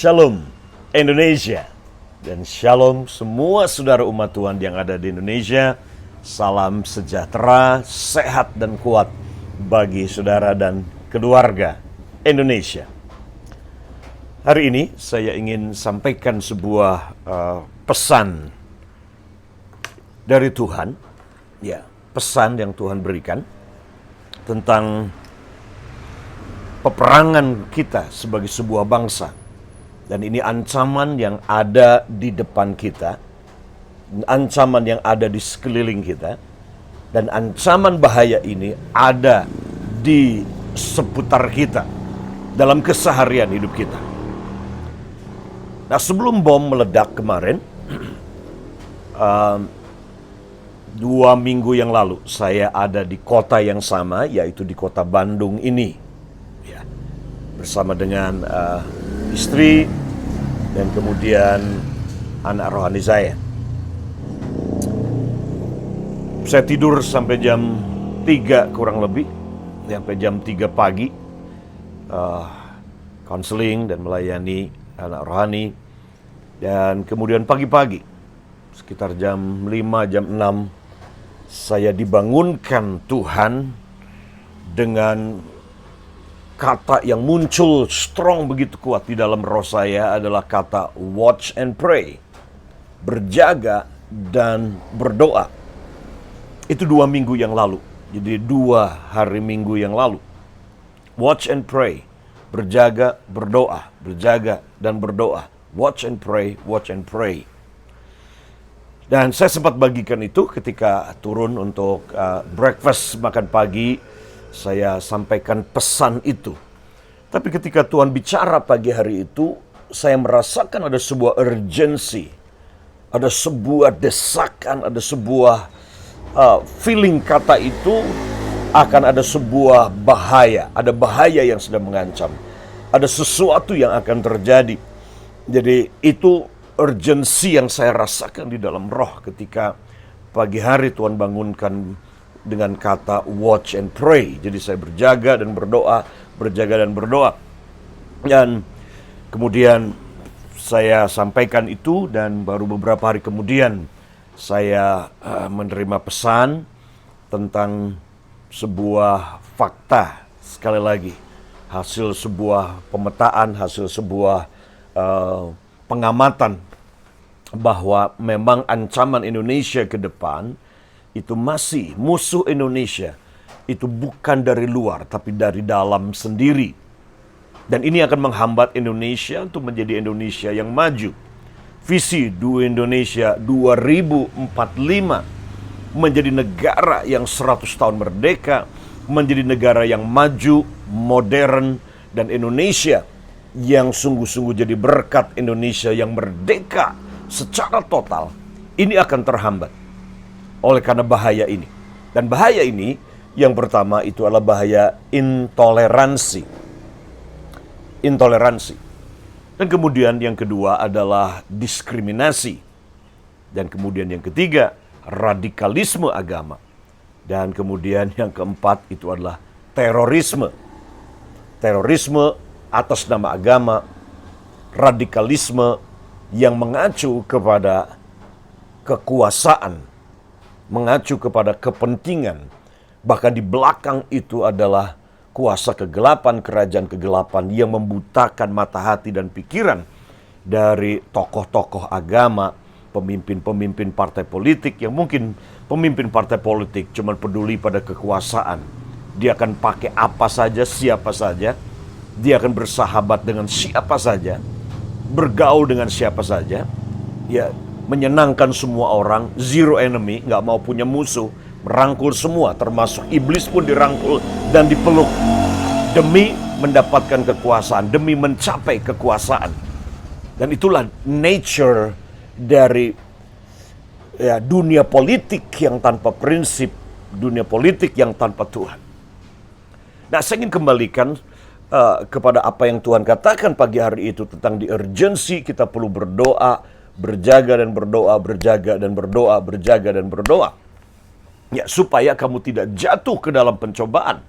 Shalom Indonesia dan Shalom semua saudara umat Tuhan yang ada di Indonesia. Salam sejahtera, sehat dan kuat bagi saudara dan keluarga Indonesia. Hari ini saya ingin sampaikan sebuah pesan dari Tuhan, ya, pesan yang Tuhan berikan tentang peperangan kita sebagai sebuah bangsa. Dan ini ancaman yang ada di depan kita, ancaman yang ada di sekeliling kita, dan ancaman bahaya ini ada di seputar kita dalam keseharian hidup kita. Nah, sebelum bom meledak kemarin, 2 minggu yang lalu saya ada di kota yang sama, yaitu di kota Bandung ini, ya, bersama dengan istri dan kemudian anak rohani saya. Saya tidur sampai jam 3 kurang lebih, sampai jam 3 pagi, konseling dan melayani anak rohani. Dan kemudian pagi-pagi, sekitar jam 5, jam 6, saya dibangunkan Tuhan dengan kata yang muncul strong begitu kuat di dalam roh saya adalah kata watch and pray, berjaga dan berdoa. Itu 2 minggu yang lalu, jadi 2 hari minggu yang lalu. Watch and pray, berjaga, berdoa, berjaga dan berdoa. Watch and pray, watch and pray. Dan saya sempat bagikan itu ketika turun untuk breakfast, makan pagi. Saya sampaikan pesan itu. Tapi ketika Tuhan bicara pagi hari itu, saya merasakan ada sebuah urgency, ada sebuah desakan, ada sebuah feeling kata itu akan ada sebuah bahaya. Ada bahaya yang sedang mengancam. Ada sesuatu yang akan terjadi. Jadi itu urgensi yang saya rasakan di dalam roh ketika pagi hari Tuhan bangunkan dengan kata watch and pray. Jadi saya berjaga dan berdoa, berjaga dan berdoa. Dan kemudian saya sampaikan itu, dan baru beberapa hari kemudian saya menerima pesan tentang sebuah fakta, sekali lagi, hasil sebuah pemetaan, hasil sebuah pengamatan bahwa memang ancaman Indonesia ke depan itu masih musuh Indonesia. Itu bukan dari luar, tapi dari dalam sendiri. Dan ini akan menghambat Indonesia untuk menjadi Indonesia yang maju. Visi Indonesia 2045 menjadi negara yang 100 tahun merdeka, menjadi negara yang maju, modern, dan Indonesia yang sungguh-sungguh jadi berkat, Indonesia yang merdeka secara total. Ini akan terhambat oleh karena bahaya ini. Dan bahaya ini, yang pertama itu adalah bahaya intoleransi. Intoleransi. Dan kemudian yang kedua adalah diskriminasi. Dan kemudian yang ketiga, radikalisme agama. Dan kemudian yang keempat itu adalah terorisme. Terorisme atas nama agama, radikalisme yang mengacu kepada kekuasaan, mengacu kepada kepentingan, bahkan di belakang itu adalah kuasa kegelapan, kerajaan kegelapan yang membutakan mata hati dan pikiran dari tokoh-tokoh agama, pemimpin-pemimpin partai politik yang mungkin pemimpin partai politik cuma peduli pada kekuasaan. Dia akan pakai apa saja, siapa saja, dia akan bersahabat dengan siapa saja, bergaul dengan siapa saja, ya, menyenangkan semua orang, zero enemy, nggak mau punya musuh, merangkul semua, termasuk iblis pun dirangkul dan dipeluk demi mendapatkan kekuasaan, demi mencapai kekuasaan. Dan itulah nature dari dunia politik yang tanpa prinsip, dunia politik yang tanpa Tuhan. Nah, saya ingin kembalikan kepada apa yang Tuhan katakan pagi hari itu tentang di urgensi kita perlu berdoa, berjaga dan berdoa, berjaga dan berdoa, berjaga dan berdoa. Ya, supaya kamu tidak jatuh ke dalam pencobaan.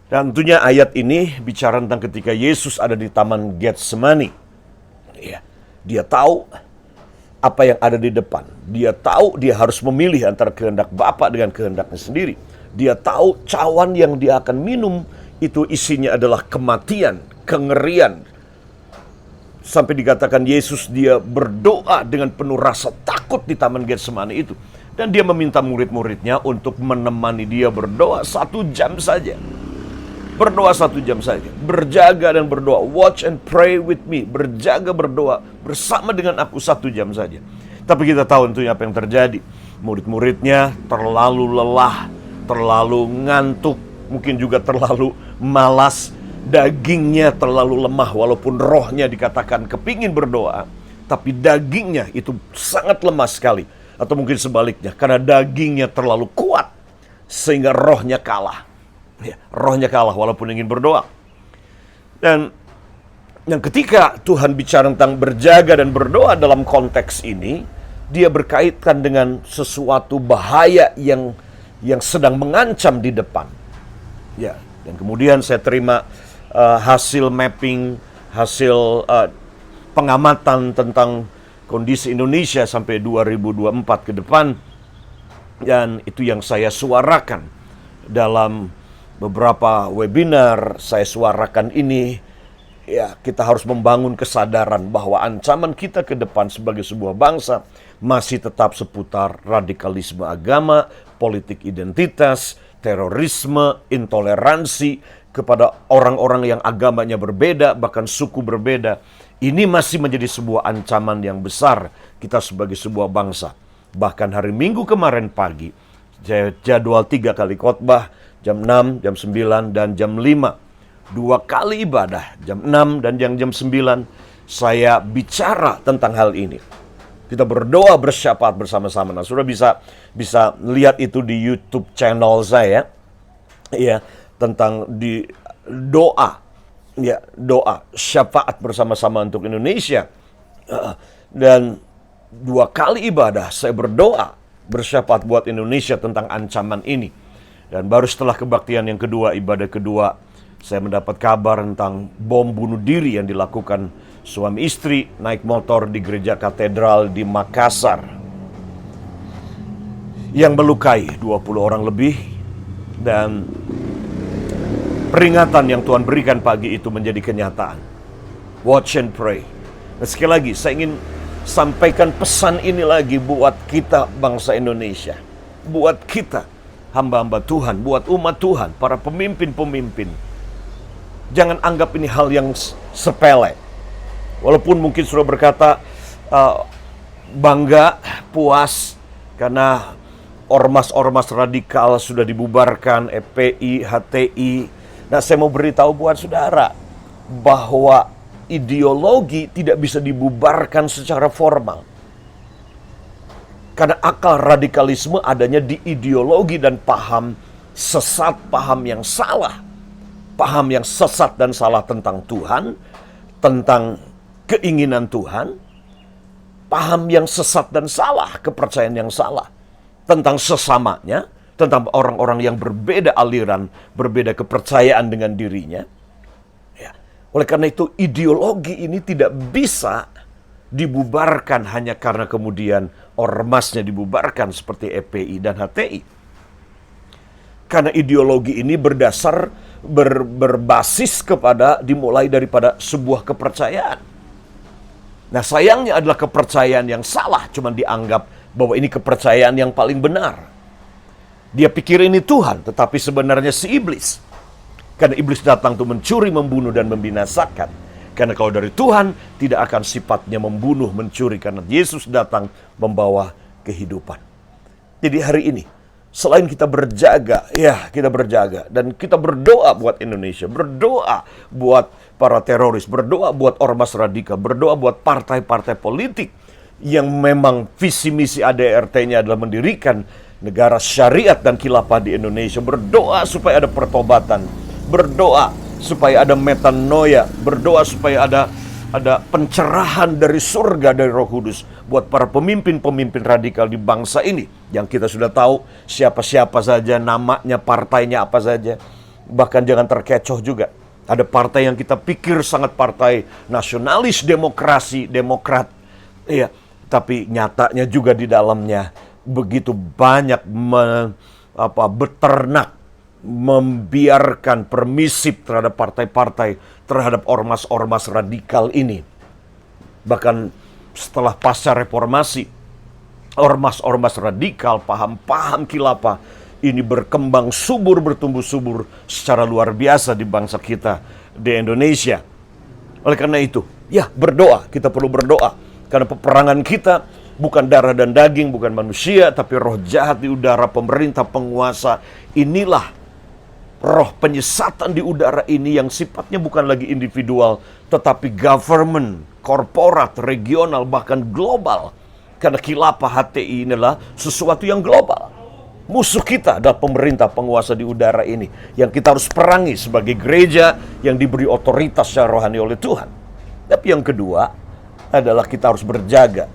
Dan tentunya ayat ini bicara tentang ketika Yesus ada di Taman Getsemani. Ya, dia tahu apa yang ada di depan. Dia tahu dia harus memilih antara kehendak Bapa dengan kehendaknya sendiri. Dia tahu cawan yang dia akan minum itu isinya adalah kematian, kengerian. Sampai dikatakan Yesus dia berdoa dengan penuh rasa takut di Taman Getsemani itu. Dan dia meminta murid-muridnya untuk menemani dia berdoa 1 jam saja. Berdoa 1 jam saja. Berjaga dan berdoa. Watch and pray with me. Berjaga berdoa bersama dengan aku 1 jam saja. Tapi kita tahu tentunya apa yang terjadi. Murid-muridnya terlalu lelah, terlalu ngantuk, mungkin juga terlalu malas. Dagingnya terlalu lemah, walaupun rohnya dikatakan kepingin berdoa, tapi dagingnya itu sangat lemah sekali. Atau mungkin sebaliknya, karena dagingnya terlalu kuat, sehingga rohnya kalah. Ya, rohnya kalah walaupun ingin berdoa. Dan yang ketika Tuhan bicara tentang berjaga dan berdoa dalam konteks ini, dia berkaitan dengan sesuatu bahaya yang sedang mengancam di depan. Ya, dan kemudian saya terima hasil mapping, hasil pengamatan tentang kondisi Indonesia sampai 2024 ke depan. Dan itu yang saya suarakan dalam beberapa webinar. Saya suarakan ini. Ya, kita harus membangun kesadaran bahwa ancaman kita ke depan sebagai sebuah bangsa masih tetap seputar radikalisme agama, politik identitas, terorisme, intoleransi kepada orang-orang yang agamanya berbeda, bahkan suku berbeda. Ini masih menjadi sebuah ancaman yang besar kita sebagai sebuah bangsa. Bahkan hari Minggu kemarin pagi, jadwal 3 kali khotbah, jam 6, jam 9, dan jam 5. 2 kali ibadah, jam 6 dan jam 9, saya bicara tentang hal ini. Kita berdoa bersyafaat bersama-sama. Nah, sudah bisa lihat itu di YouTube channel saya. Ya, tentang di doa. Ya, doa syafaat bersama-sama untuk Indonesia. Dan 2 kali ibadah saya berdoa bersyafaat buat Indonesia tentang ancaman ini. Dan baru setelah kebaktian yang kedua, ibadah kedua, saya mendapat kabar tentang bom bunuh diri yang dilakukan suami istri naik motor di gereja katedral di Makassar, yang melukai 20 orang lebih. Dan peringatan yang Tuhan berikan pagi itu menjadi kenyataan. Watch and pray. Dan sekali lagi saya ingin sampaikan pesan ini lagi buat kita bangsa Indonesia, buat kita hamba-hamba Tuhan, buat umat Tuhan, para pemimpin-pemimpin. Jangan anggap ini hal yang sepele. Walaupun mungkin sudah berkata bangga, puas karena ormas-ormas radikal sudah dibubarkan, FPI, HTI. Nah, saya mau beritahu buat saudara bahwa ideologi tidak bisa dibubarkan secara formal. Karena akar radikalisme adanya di ideologi dan paham sesat, paham yang salah. Paham yang sesat dan salah tentang Tuhan, tentang keinginan Tuhan. Paham yang sesat dan salah, kepercayaan yang salah tentang sesamanya, tentang orang-orang yang berbeda aliran, berbeda kepercayaan dengan dirinya. Ya. Oleh karena itu, ideologi ini tidak bisa dibubarkan hanya karena kemudian ormasnya dibubarkan seperti FPI dan HTI. Karena ideologi ini berbasis kepada, dimulai daripada sebuah kepercayaan. Nah, sayangnya adalah kepercayaan yang salah, cuma dianggap bahwa ini kepercayaan yang paling benar. Dia pikir ini Tuhan, tetapi sebenarnya si iblis. Karena iblis datang untuk mencuri, membunuh, dan membinasakan. Karena kalau dari Tuhan, tidak akan sifatnya membunuh, mencuri. Karena Yesus datang membawa kehidupan. Jadi hari ini, selain kita berjaga, ya kita berjaga. Dan kita berdoa buat Indonesia, berdoa buat para teroris, berdoa buat ormas radikal, berdoa buat partai-partai politik yang memang visi misi ADRT-nya adalah mendirikan negara syariat dan khilafah di Indonesia. Berdoa supaya ada pertobatan, berdoa supaya ada metanoia, berdoa supaya ada pencerahan dari surga, dari Roh Kudus buat para pemimpin-pemimpin radikal di bangsa ini, yang kita sudah tahu siapa-siapa saja, namanya, partainya apa saja. Bahkan jangan terkecoh juga. Ada partai yang kita pikir sangat partai nasionalis, demokrat. Iya, tapi nyatanya juga di dalamnya begitu banyak beternak, membiarkan permisif terhadap partai-partai, terhadap ormas-ormas radikal ini. Bahkan setelah pasca reformasi, ormas-ormas radikal, paham-paham khilafah ini berkembang subur, bertumbuh subur secara luar biasa di bangsa kita, di Indonesia. Oleh karena itu, ya berdoa, kita perlu berdoa. Karena peperangan kita bukan darah dan daging, bukan manusia, tapi roh jahat di udara, pemerintah, penguasa. Inilah roh penyesatan di udara ini yang sifatnya bukan lagi individual, tetapi government, korporat, regional, bahkan global. Karena khilafah HTI inilah sesuatu yang global. Musuh kita adalah pemerintah, penguasa di udara ini, yang kita harus perangi sebagai gereja yang diberi otoritas secara rohani oleh Tuhan. Tapi yang kedua adalah kita harus berjaga.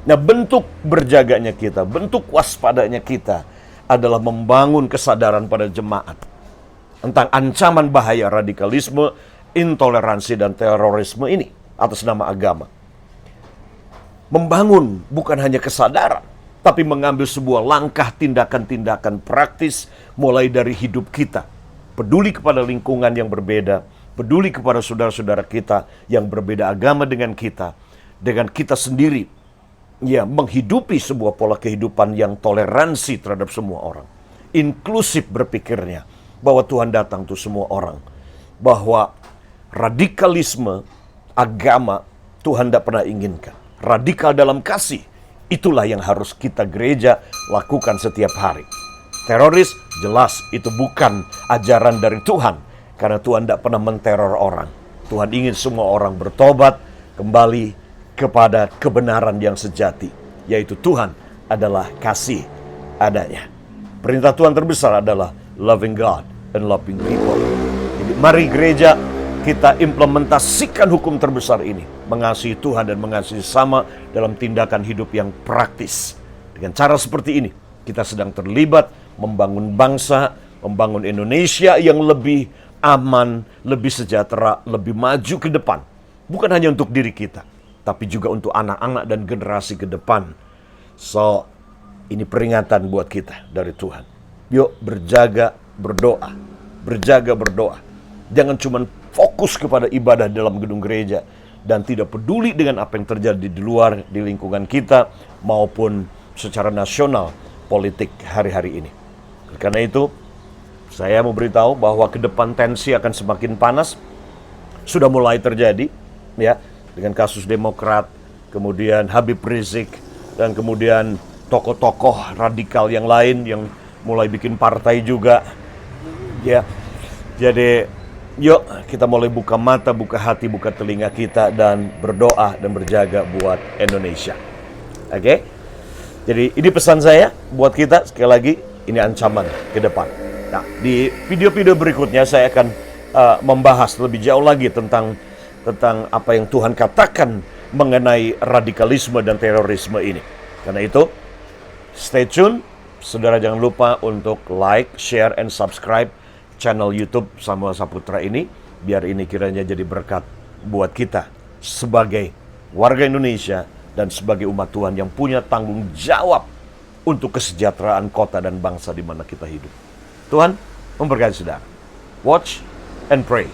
Nah, bentuk berjaganya kita, bentuk waspadanya kita adalah membangun kesadaran pada jemaat tentang ancaman bahaya radikalisme, intoleransi, dan terorisme ini atas nama agama. Membangun bukan hanya kesadaran, tapi mengambil sebuah langkah tindakan-tindakan praktis mulai dari hidup kita. Peduli kepada lingkungan yang berbeda, peduli kepada saudara-saudara kita yang berbeda agama dengan kita sendiri. Ya, menghidupi sebuah pola kehidupan yang toleransi terhadap semua orang. Inklusif berpikirnya, bahwa Tuhan datang untuk semua orang. Bahwa radikalisme agama Tuhan tidak pernah inginkan. Radikal dalam kasih, itulah yang harus kita gereja lakukan setiap hari. Teroris jelas itu bukan ajaran dari Tuhan, karena Tuhan tidak pernah menteror orang. Tuhan ingin semua orang bertobat kembali kepada kebenaran yang sejati, yaitu Tuhan adalah kasih adanya. Perintah Tuhan terbesar adalah loving God and loving people. Jadi mari gereja kita implementasikan hukum terbesar ini, mengasihi Tuhan dan mengasihi sesama dalam tindakan hidup yang praktis. Dengan cara seperti ini, kita sedang terlibat membangun bangsa, membangun Indonesia yang lebih aman, lebih sejahtera, lebih maju ke depan. Bukan hanya untuk diri kita, tapi juga untuk anak-anak dan generasi ke depan. So, ini peringatan buat kita dari Tuhan. Yuk berjaga, berdoa. Berjaga, berdoa. Jangan cuma fokus kepada ibadah dalam gedung gereja dan tidak peduli dengan apa yang terjadi di luar, di lingkungan kita, maupun secara nasional politik hari-hari ini. Karena itu, saya mau beritahu bahwa ke depan tensi akan semakin panas. Sudah mulai terjadi, ya, dengan kasus Demokrat, kemudian Habib Rizik, dan kemudian tokoh-tokoh radikal yang lain yang mulai bikin partai juga. Ya, jadi yuk kita mulai buka mata, buka hati, buka telinga kita, dan berdoa dan berjaga buat Indonesia. Oke? Jadi ini pesan saya buat kita, sekali lagi, ini ancaman ke depan. Nah, di video-video berikutnya saya akan membahas lebih jauh lagi tentang apa yang Tuhan katakan mengenai radikalisme dan terorisme ini. Karena itu, stay tune. Saudara jangan lupa untuk like, share, and subscribe channel YouTube Samuel Saputra ini, biar ini kiranya jadi berkat buat kita sebagai warga Indonesia dan sebagai umat Tuhan yang punya tanggung jawab untuk kesejahteraan kota dan bangsa di mana kita hidup. Tuhan memberkati saudara. Watch and pray.